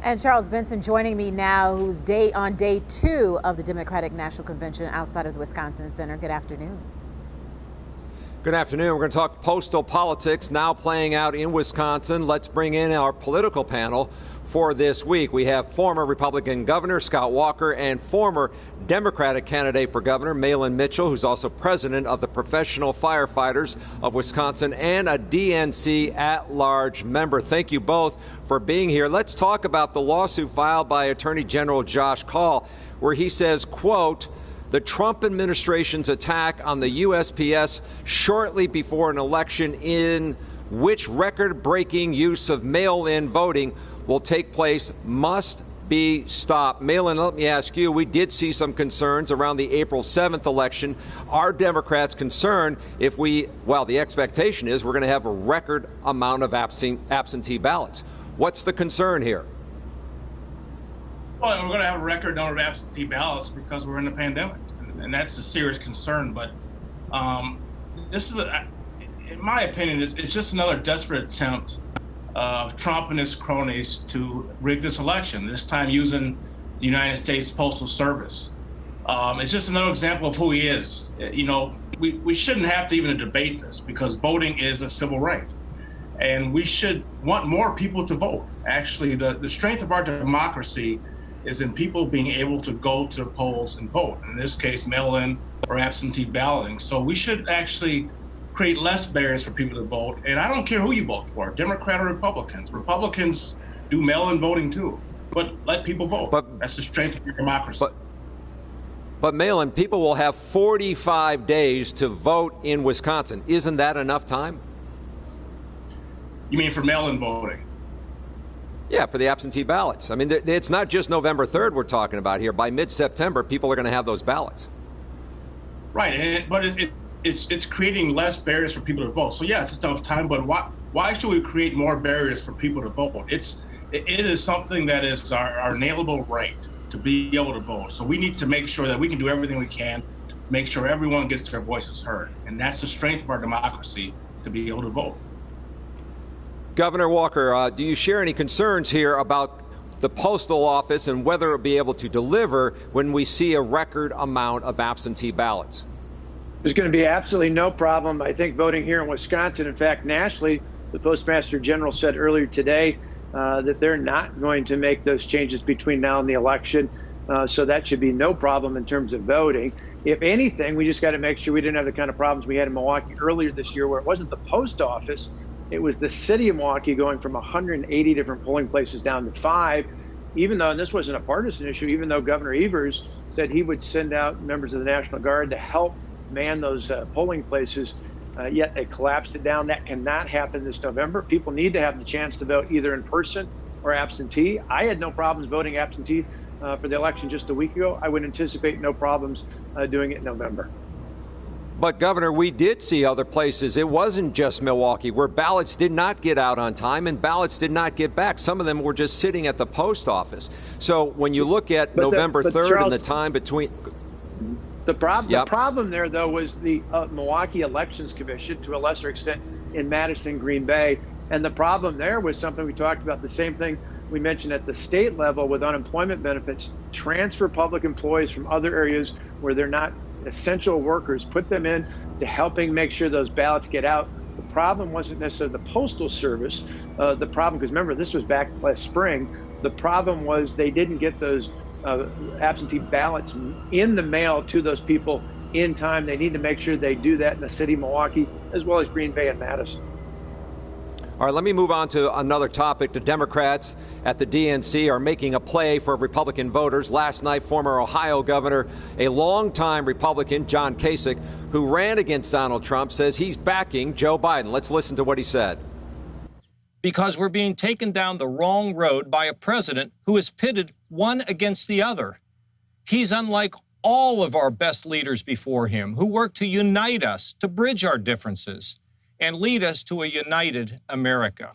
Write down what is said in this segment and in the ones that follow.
And Charles Benson joining me now, who's on day 2 of the Democratic National Convention outside of the Wisconsin Center. Good afternoon. Good afternoon. We're going to talk postal politics now playing out in Wisconsin. Let's bring in our political panel for this week. We have former Republican Governor Scott Walker and former Democratic candidate for governor Mahlon Mitchell, who's also president of the Professional Firefighters of Wisconsin and a DNC at-large member. Thank you both for being here. Let's talk about the lawsuit filed by Attorney General Josh Kaul, where he says, quote, the Trump administration's attack on the USPS shortly before an election in which record-breaking use of mail-in voting will take place must be stopped. Mahlon, let me ask you, we did see some concerns around the April 7th election. Are Democrats concerned if the expectation is we're going to have a record amount of absentee ballots? What's the concern here? Well, we're going to have a record number of absentee ballots because we're in a pandemic, and that's a serious concern. But this is, in my opinion, it's just another desperate attempt of Trump and his cronies to rig this election, this time using the United States Postal Service. It's just another example of who he is. You know, we shouldn't have to even debate this because voting is a civil right. And we should want more people to vote. Actually, the strength of our democracy is in people being able to go to the polls and vote. In this case, mail-in or absentee balloting. So we should actually create less barriers for people to vote. And I don't care who you vote for, Democrat or Republicans. Republicans do mail-in voting too, but let people vote. That's the strength of your democracy. But Mahlon, people will have 45 days to vote in Wisconsin. Isn't that enough time? You mean for mail-in voting? Yeah, for the absentee ballots. I mean, it's not just November 3rd we're talking about here. By mid-September, people are going to have those ballots. Right, but it's creating less barriers for people to vote. So yeah, it's a tough time, but why should we create more barriers for people to vote? It is something that is our inalienable right to be able to vote. So we need to make sure that we can do everything we can to make sure everyone gets their voices heard. And that's the strength of our democracy, to be able to vote. Governor Walker, do you share any concerns here about the postal office and whether it'll be able to deliver when we see a record amount of absentee ballots? There's going to be absolutely no problem, I think, voting here in Wisconsin. In fact, nationally, the Postmaster General said earlier today that they're not going to make those changes between now and the election. So that should be no problem in terms of voting. If anything, we just got to make sure we didn't have the kind of problems we had in Milwaukee earlier this year, where it wasn't the post office, it was the city of Milwaukee going from 180 different polling places down to 5, even though, and this wasn't a partisan issue, even though Governor Evers said he would send out members of the National Guard to help man those polling places, yet they collapsed it down. That cannot happen this November. People need to have the chance to vote either in person or absentee. I had no problems voting absentee for the election just a week ago. I would anticipate no problems doing it in November. But, Governor, we did see other places. It wasn't just Milwaukee where ballots did not get out on time and ballots did not get back. Some of them were just sitting at the post office. So when you look at November 3rd, Charles, and the time between... The problem there, though, was the Milwaukee Elections Commission, to a lesser extent in Madison, Green Bay. And the problem there was something we talked about, the same thing we mentioned at the state level with unemployment benefits. Transfer public employees from other areas where they're not essential workers, put them in to helping make sure those ballots get out. The problem wasn't necessarily the Postal Service. The problem, because remember, this was back last spring, the problem was they didn't get those absentee ballots in the mail to those people in time. They need to make sure they do that in the city of Milwaukee, as well as Green Bay and Madison. All right, let me move on to another topic. The Democrats at the DNC are making a play for Republican voters. Last night, former Ohio governor, a longtime Republican, John Kasich, who ran against Donald Trump, says he's backing Joe Biden. Let's listen to what he said. Because we're being taken down the wrong road by a president who is pitted one against the other. He's unlike all of our best leaders before him, who worked to unite us, to bridge our differences, and lead us to a united America.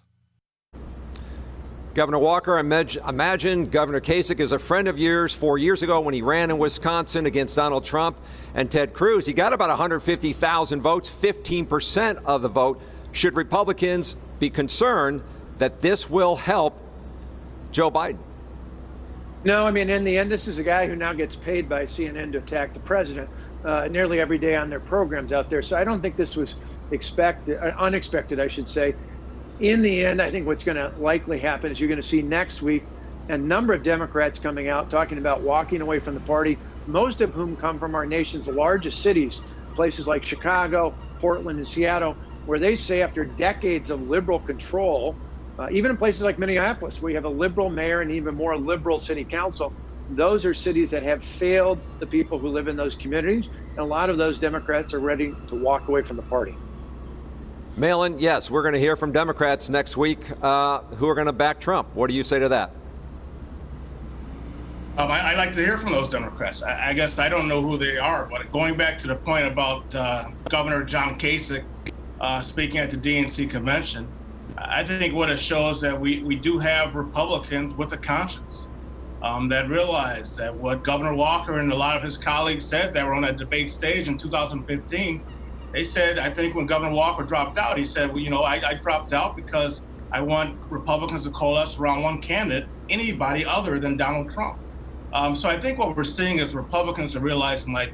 Governor Walker, imagine Governor Kasich is a friend of yours 4 years ago when he ran in Wisconsin against Donald Trump and Ted Cruz. He got about 150,000 votes, 15% of the vote. Should Republicans be concerned that this will help Joe Biden? No, I mean, in the end, this is a guy who now gets paid by CNN to attack the president nearly every day on their programs out there. So I don't think this was unexpected, I should say. In the end, I think what's going to likely happen is you're going to see next week a number of Democrats coming out talking about walking away from the party, most of whom come from our nation's largest cities, places like Chicago, Portland, and Seattle, where they say after decades of liberal control, even in places like Minneapolis, where you have a liberal mayor and even more liberal city council, those are cities that have failed the people who live in those communities. And a lot of those Democrats are ready to walk away from the party. Mahlon, yes, we're going to hear from Democrats next week who are going to back Trump. What do you say to that? I like to hear from those Democrats. I guess I don't know who they are, but going back to the point about Governor John Kasich speaking at the DNC convention, I think what it shows that we do have Republicans with a conscience that realize that what Governor Walker and a lot of his colleagues said that were on that debate stage in 2015, they said, I think when Governor Walker dropped out, he said, well, you know, I dropped out because I want Republicans to coalesce around one candidate, anybody other than Donald Trump. So I think what we're seeing is Republicans are realizing that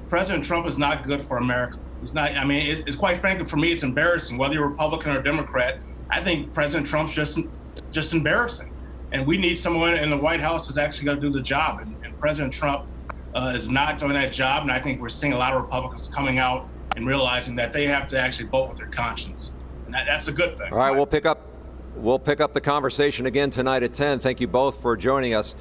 President Trump is not good for America. He's not. I mean, it's quite frankly, for me, it's embarrassing. Whether you're Republican or Democrat, I think President Trump's just embarrassing. And we need someone in the White House that's actually going to do the job. And President Trump is not doing that job. And I think we're seeing a lot of Republicans coming out and realizing that they have to actually vote with their conscience. And that's a good thing. All right, we'll pick up the conversation again tonight at 10. Thank you both for joining us.